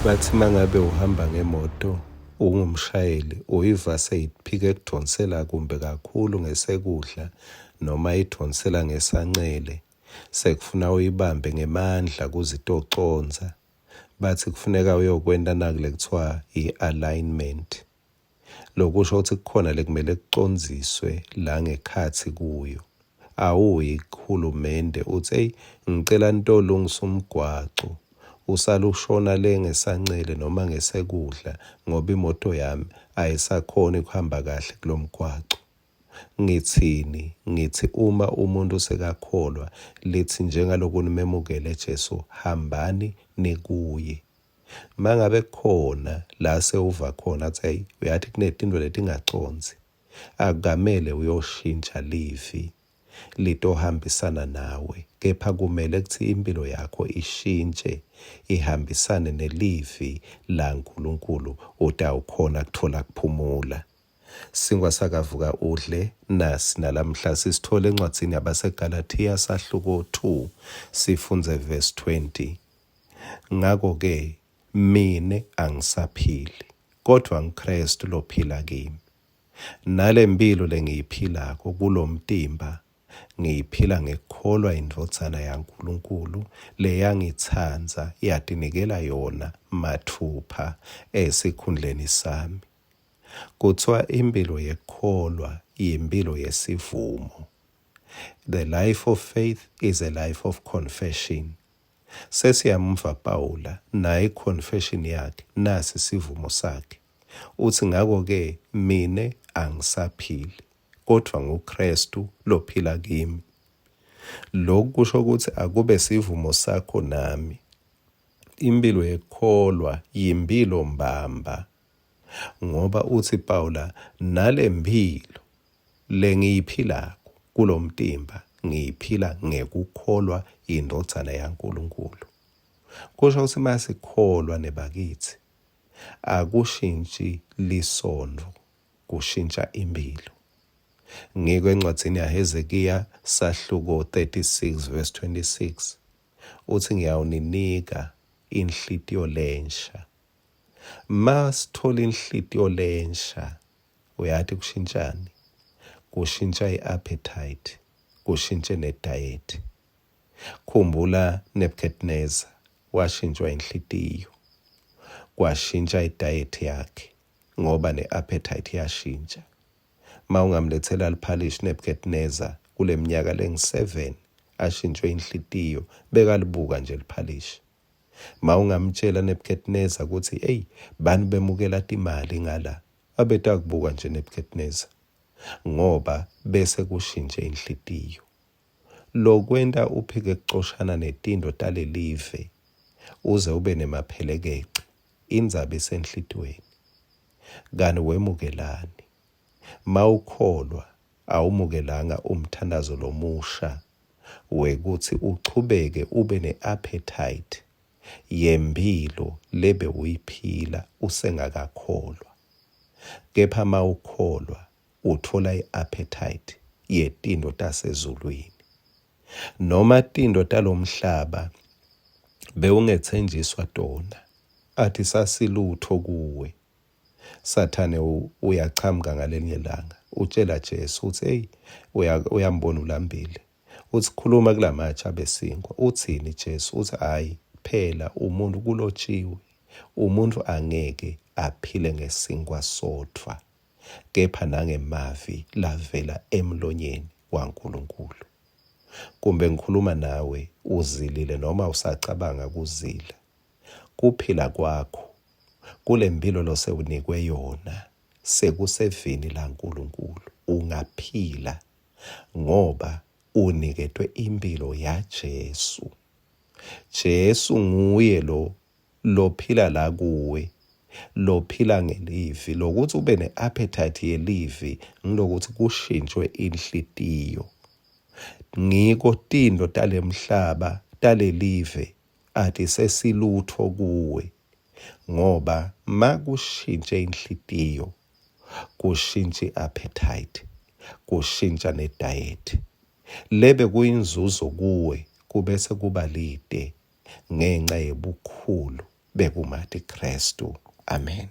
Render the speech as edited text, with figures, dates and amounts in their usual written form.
Bathi mangabe uhamba ngemoto ungumshayeli uyiva seyiphika ekudonsela kumbe kakhulu ngesekudla noma idonsela ngesanxele sekufuna uyibambe ngemandla kuzitoconza. Bathi kufuneka uyokwenta nakule kuthiwa i-alignment. Lokusho ukuthi kukhona lekumele kuconziswe la ngekhathi kuyo. Awuyi kuhulumende uthi hey ngicela nitolungisa umgwaco. Usala ushona le ngesanxele noma ngesekudla ngoba imoto yami ayisakhona ukuhamba kahle kulomgwaco. Ngithini? Ngithi uma umuntu sekakholwa lithi njengaloku nimemukele Jesu hambani nikuye. Mangabe khona la sewuva khona athi hey uyathi kunezinto letingaconzi akukamele uyoshintsha livi litohambisana nawe, kepha kumele kuthi impilo yakho ishintshe ihambisane nelivi la uNkulunkulu utawukhona kuthola kuphumula. Singwa sakavuka udle nasi nalamhla sisithola encwadzini yabaseGalatia sahluko 2 sifunze verse 20. Ngakho-ke mine angisaphili kodwa nguKristu lophila kimi. Nale mpilo lengiyiphilako kulomtimba ngiyiphila ngekukholwa indvodzana yaNkulunkulu leyangitsanza yatinikela yona mathupha esikhundleni sami. Kuthiwa impilo yekukholwa yimpilo yesivumo. The life of faith is a life of confession. Sesiyamva Pawula naye confession yakhe nasi sivumo sakhe. Uthi ngakho-ke mine angisaphili kodwa nguKristu lophila kimi. Lokhu kusho ukuthi akube sivumo sakho nami. Impilo yekukholwa yimpilo mbamba. Ngoba uthi Pawula nale mpilo lengiyiphilako kulomtimba ngiyiphila ngekukholwa indvodzana yaNkulunkulu. Kusho ukuthi masikholwa nebakithi akushintshi lisondo kushintsha impilo. Ngikho encwadzini yaHezekiya sahluko 36 verse 26 uthi ngiyawuninika inhlitiyo lensha. Masithola inhlitiyo lensha uyathi kushintshani? Kushintsha i-appetite, kushintshe ne-diet. Khumbula Nebuchadnezzar washintshwa inhlitiyo, kwashintsha i-diet yakhe ngoba ne-appetite yashintsha. Ungamlethela liphalishi Nebuchadnezzar kule minyaka lengu-7 ashintshwe inhlitiyo bekalibuka nje liphalishi. Ungamtshela Nebuchadnezzar ukuthi hey bani bemukela timali ngala abeta kubuka nje Nebuchadnezzar ngoba bese kushintshe inhlitiyo. Lokwenta uphike kuxoshana netinto talelive uze ube nemaphelekeqe indzaba isenhlitiyweni. Kani wemukelani? Mawukholwa awumukelanga umthandazo lomusha wekuthi uchubeke ube ne-appetite yempilo lebe uyiphila usengakakholwa. Kepha mawukholwa uthola i-appetite yetinto tasezulwini. Noma tinto talomhlaba bewungethenjiswa tona athi sasilutho kuwe. Sathane uyachamuka ngalenye ilanga utshela Jesu uthi hey uyambona ulambile. Uthi khuluma kulamatsha besinkwa. Uthini Jesu? Uthi hayi phela umuntu kulotshiwe umuntu angeke aphile ngesinkwa sodwa kepha nangemavi lavela emlonyeni waNkulunkulu. Kumbe ngikhuluma nawe uzilile noma usacabanga kuzila. Kuphila kwakho kule mpilo losewunikwe yona sekusevini laNkulunkulu ungaphila ngoba uniketwe impilo yaJesu. Jesu nguye lophila la kuwe, lophila ngelivi. Lokuthi ube ne-appetite yelivi ngilokuthi kushintshwe inhlitiyo. Ngiko tinto talemhlaba talelive athi sesilutho kuwe ngoba makushintshe inhlitiyo kushintsha i-appetite, kushintsha ne-diet. Lebe kuyinzuzo kuwe kubese kuba lide ngenxa yebukhulu bekumathi Kristu. Amen.